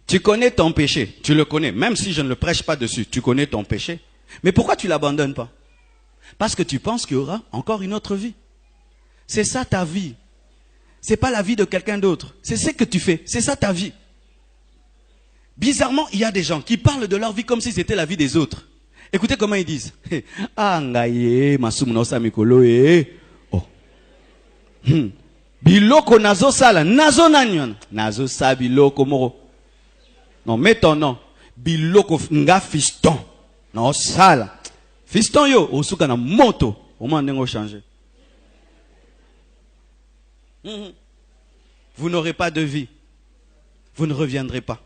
Tu connais ton péché, tu le connais, même si je ne le prêche pas dessus, tu connais ton péché. Mais pourquoi tu ne l'abandonnes pas? Parce que tu penses qu'il y aura encore une autre vie. C'est ça ta vie. Ce n'est pas la vie de quelqu'un d'autre. C'est ce que tu fais, c'est ça ta vie. Bizarrement, il y a des gens qui parlent de leur vie comme si c'était la vie des autres. Écoutez comment ils disent. Ah, ngaye, masumno samikolo oh. Biloko nazo sala, nazo nanyon. Nazo sa biloko moro. Non, mets ton nom. Biloko nga fiston. Non, sala. Fiston yo, osuka na moto. Au moins, on changer. Vous n'aurez pas de vie. Vous ne reviendrez pas.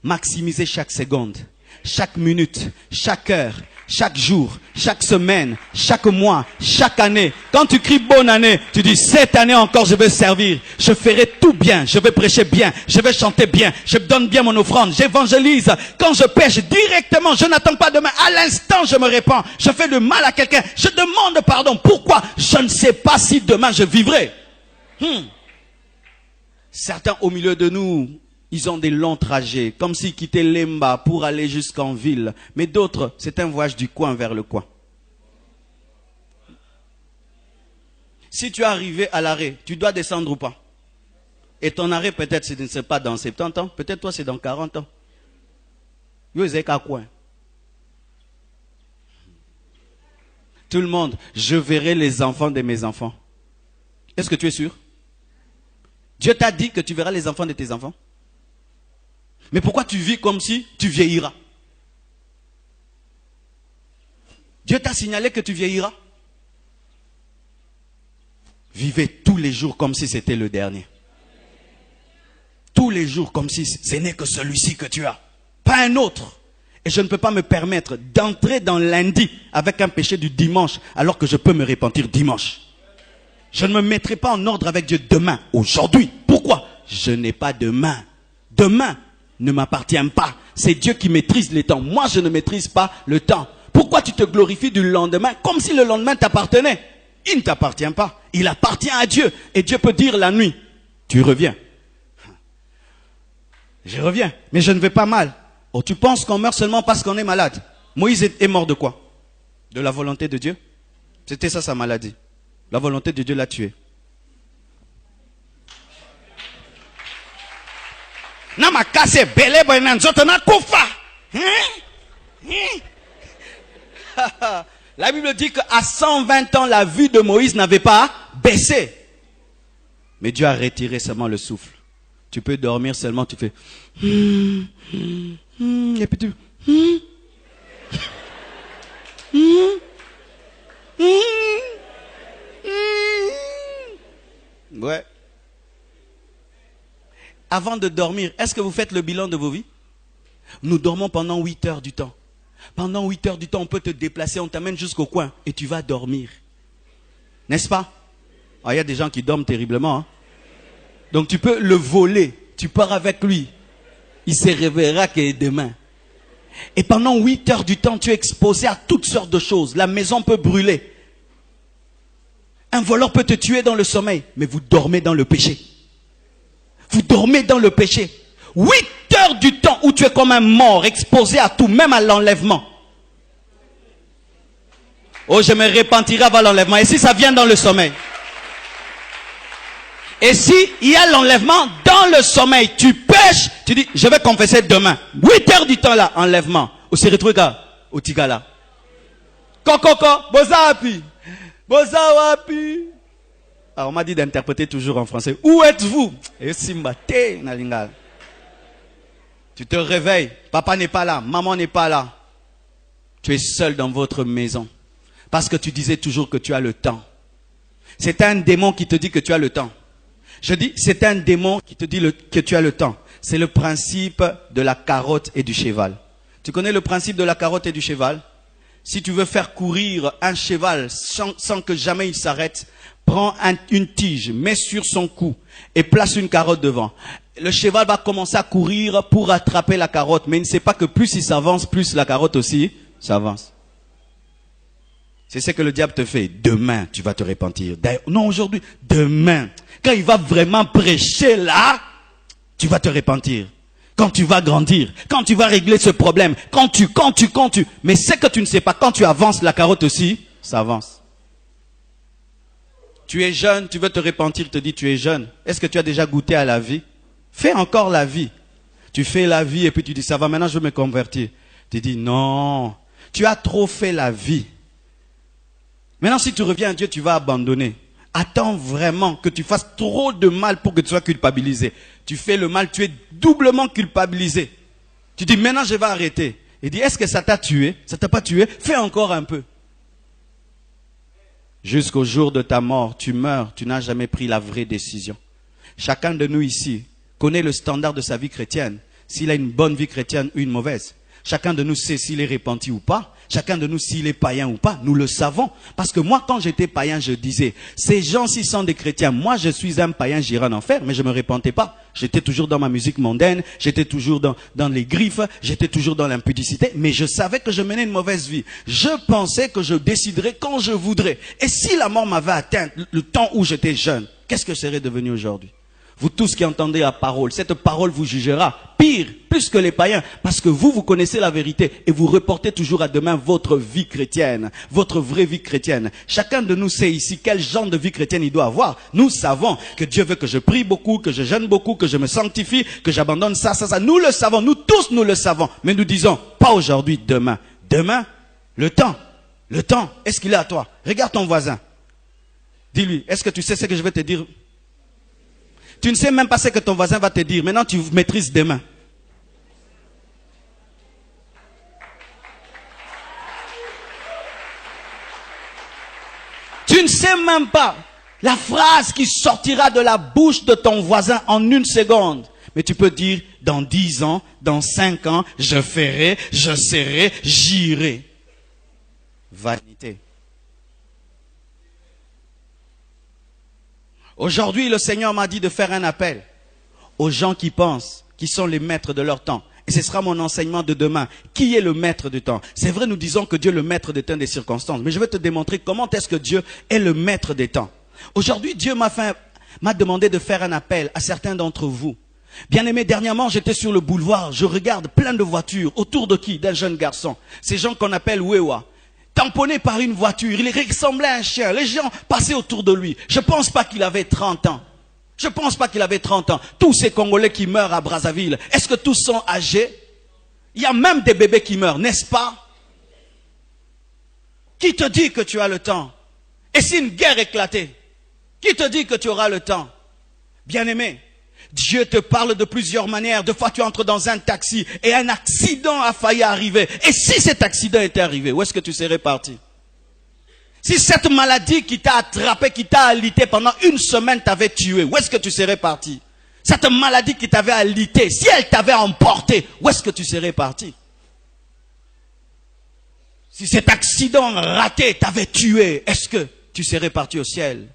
Maximisez chaque seconde, chaque minute, chaque heure, chaque jour, chaque semaine, chaque mois, chaque année. Quand tu cries bonne année, tu dis cette année encore je vais servir, je ferai tout bien, je vais prêcher bien, je vais chanter bien, je donne bien mon offrande, j'évangélise. Quand je pêche directement, je n'attends pas demain, à l'instant je me répands, je fais du mal à quelqu'un, je demande pardon. Pourquoi? Je ne sais pas si demain je vivrai. Certains au milieu de nous, ils ont des longs trajets, comme s'ils quittaient Lemba pour aller jusqu'en ville. Mais d'autres, c'est un voyage du coin vers le coin. Si tu es arrivé à l'arrêt, tu dois descendre ou pas? Et ton arrêt, peut-être, c'est pas dans 70 ans, peut-être toi, c'est dans 40 ans. Tout le monde, je verrai les enfants de mes enfants. Est-ce que tu es sûr? Dieu t'a dit que tu verras les enfants de tes enfants? Mais pourquoi tu vis comme si tu vieilliras? Dieu t'a signalé que tu vieilliras. Vivez tous les jours comme si c'était le dernier. Tous les jours comme si ce n'est que celui-ci que tu as, pas un autre. Et je ne peux pas me permettre d'entrer dans lundi avec un péché du dimanche alors que je peux me repentir dimanche. Je ne me mettrai pas en ordre avec Dieu demain, aujourd'hui. Pourquoi? Je n'ai pas demain. Demain ne m'appartient pas. C'est Dieu qui maîtrise les temps. Moi, je ne maîtrise pas le temps. Pourquoi tu te glorifies du lendemain comme si le lendemain t'appartenait? Il ne t'appartient pas. Il appartient à Dieu. Et Dieu peut dire la nuit, tu reviens. Je reviens, mais je ne vais pas mal. Oh, tu penses qu'on meurt seulement parce qu'on est malade? Moïse est mort de quoi? De la volonté de Dieu? C'était ça sa maladie. La volonté de Dieu l'a tué. La Bible dit qu'à 120 ans, la vue de Moïse n'avait pas baissé. Mais Dieu a retiré seulement le souffle. Tu peux dormir seulement, tu fais... Et puis tu... Ouais. Avant de dormir, est-ce que vous faites le bilan de vos vies? Nous dormons pendant 8 heures du temps. Pendant 8 heures du temps, on peut te déplacer, on t'amène jusqu'au coin et tu vas dormir. N'est-ce pas? Il y a des gens qui dorment terriblement. Hein? Donc tu peux le voler, tu pars avec lui. Il se réveillera que demain. Et pendant 8 heures du temps, tu es exposé à toutes sortes de choses. La maison peut brûler. Un voleur peut te tuer dans le sommeil, mais vous dormez dans le péché. Vous dormez dans le péché. 8 heures du temps où tu es comme un mort, exposé à tout, même à l'enlèvement. Oh, je me repentirai avant l'enlèvement. Et si ça vient dans le sommeil? Et si il y a l'enlèvement dans le sommeil, tu pêches, tu dis, je vais confesser demain. 8 heures du temps là, enlèvement. Au Siritruga, au Tigala. Kokoko, bozapi. Bozawapi. Alors on m'a dit d'interpréter toujours en français. Où êtes-vous? Et Simbate, Nalingal. Tu te réveilles, papa n'est pas là, maman n'est pas là. Tu es seul dans votre maison. Parce que tu disais toujours que tu as le temps. C'est un démon qui te dit que tu as le temps. Je dis, c'est un démon qui te dit que tu as le temps. C'est le principe de la carotte et du cheval. Tu connais le principe de la carotte et du cheval? Si tu veux faire courir un cheval sans que jamais il s'arrête, prends une tige, mets sur son cou et place une carotte devant. Le cheval va commencer à courir pour attraper la carotte, mais il ne sait pas que plus il s'avance, plus la carotte aussi s'avance. C'est ce que le diable te fait. Demain, tu vas te repentir. Non, aujourd'hui, demain. Quand il va vraiment prêcher là, tu vas te repentir. quand tu vas grandir, quand tu vas régler ce problème, quand tu. Mais c'est que tu ne sais pas, quand tu avances, la carotte aussi, ça avance. Tu es jeune, tu veux te repentir, te dis tu es jeune. Est-ce que tu as déjà goûté à la vie? Fais encore la vie. Tu fais la vie et puis tu dis ça va, maintenant je veux me convertir. Tu dis non, tu as trop fait la vie. Maintenant si tu reviens à Dieu, tu vas abandonner. Attends vraiment que tu fasses trop de mal pour que tu sois culpabilisé. Tu fais le mal, tu es doublement culpabilisé. Tu dis maintenant je vais arrêter. Il dit est-ce que ça t'a tué? Ça t'a pas tué? Fais encore un peu. Jusqu'au jour de ta mort, tu meurs, tu n'as jamais pris la vraie décision. Chacun de nous ici connaît le standard de sa vie chrétienne, s'il a une bonne vie chrétienne ou une mauvaise. Chacun de nous sait s'il est repenti ou pas. Chacun de nous s'il est païen ou pas. Nous le savons. Parce que moi, quand j'étais païen, je disais, ces gens-ci sont des chrétiens. Moi, je suis un païen, j'irai en enfer, mais je ne me repentais pas. J'étais toujours dans ma musique mondaine, j'étais toujours dans les griffes, j'étais toujours dans l'impudicité, mais je savais que je menais une mauvaise vie. Je pensais que je déciderais quand je voudrais. Et si la mort m'avait atteint le temps où j'étais jeune, qu'est-ce que je serais devenu aujourd'hui? Vous tous qui entendez la parole, cette parole vous jugera. Pire, plus que les païens, parce que vous connaissez la vérité et vous reportez toujours à demain votre vie chrétienne, votre vraie vie chrétienne. Chacun de nous sait ici quel genre de vie chrétienne il doit avoir. Nous savons que Dieu veut que je prie beaucoup, que je jeûne beaucoup, que je me sanctifie, que j'abandonne ça. Nous le savons, nous tous nous le savons. Mais nous disons, pas aujourd'hui, demain. Demain, le temps, est-ce qu'il est à toi? Regarde ton voisin. Dis-lui, est-ce que tu sais ce que je vais te dire? Tu ne sais même pas ce que ton voisin va te dire. Maintenant, tu maîtrises demain. Tu ne sais même pas la phrase qui sortira de la bouche de ton voisin en une seconde. Mais tu peux dire, dans 10 ans, dans 5 ans, je ferai, je serai, j'irai. Vanité. Aujourd'hui, le Seigneur m'a dit de faire un appel aux gens qui pensent, qui sont les maîtres de leur temps. Et ce sera mon enseignement de demain. Qui est le maître du temps? C'est vrai, nous disons que Dieu est le maître des temps des circonstances. Mais je vais te démontrer comment est-ce que Dieu est le maître des temps. Aujourd'hui, Dieu m'a demandé de faire un appel à certains d'entre vous. Bien-aimés, dernièrement, j'étais sur le boulevard. Je regarde plein de voitures. Autour de qui? D'un jeune garçon. Ces gens qu'on appelle Wewa. Tamponné par une voiture, il ressemblait à un chien. Les gens passaient autour de lui. Je ne pense pas qu'il avait 30 ans. Je ne pense pas qu'il avait 30 ans. Tous ces Congolais qui meurent à Brazzaville, est-ce que tous sont âgés? Il y a même des bébés qui meurent, n'est-ce pas? Qui te dit que tu as le temps? Et si une guerre éclatait, qui te dit que tu auras le temps? Bien-aimé, Dieu te parle de plusieurs manières. Des fois, tu entres dans un taxi et un accident a failli arriver. Et si cet accident était arrivé, où est-ce que tu serais parti? Si cette maladie qui t'a attrapé, qui t'a alité pendant une semaine t'avait tué, où est-ce que tu serais parti? Cette maladie qui t'avait alité, si elle t'avait emporté, où est-ce que tu serais parti? Si cet accident raté t'avait tué, est-ce que tu serais parti au ciel?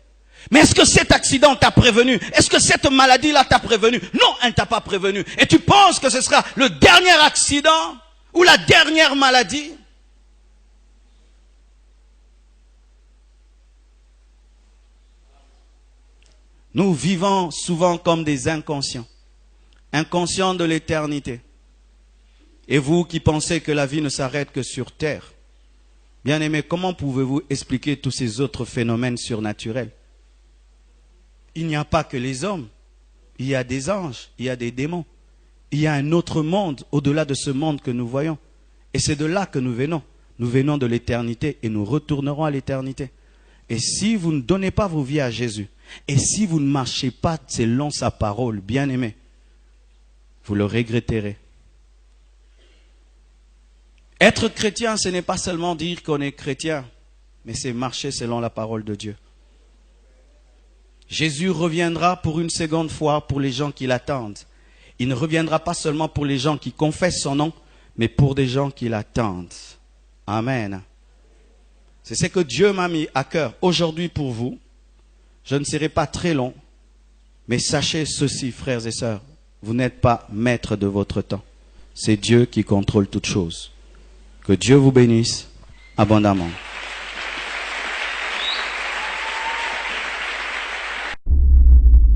Mais est-ce que cet accident t'a prévenu? Est-ce que cette maladie-là t'a prévenu? Non, elle ne t'a pas prévenu. Et tu penses que ce sera le dernier accident ou la dernière maladie? Nous vivons souvent comme des inconscients. Inconscients de l'éternité. Et vous qui pensez que la vie ne s'arrête que sur terre. Bien-aimés, comment pouvez-vous expliquer tous ces autres phénomènes surnaturels? Il n'y a pas que les hommes. Il y a des anges, il y a des démons. Il y a un autre monde au-delà de ce monde que nous voyons. Et c'est de là que nous venons. Nous venons de l'éternité et nous retournerons à l'éternité. Et si vous ne donnez pas vos vies à Jésus, et si vous ne marchez pas selon sa parole, bien-aimés, vous le regretterez. Être chrétien, ce n'est pas seulement dire qu'on est chrétien, mais c'est marcher selon la parole de Dieu. Jésus reviendra pour une seconde fois pour les gens qui l'attendent. Il ne reviendra pas seulement pour les gens qui confessent son nom, mais pour des gens qui l'attendent. Amen. C'est ce que Dieu m'a mis à cœur aujourd'hui pour vous. Je ne serai pas très long, mais sachez ceci, frères et sœurs, vous n'êtes pas maître de votre temps. C'est Dieu qui contrôle toutes choses. Que Dieu vous bénisse abondamment.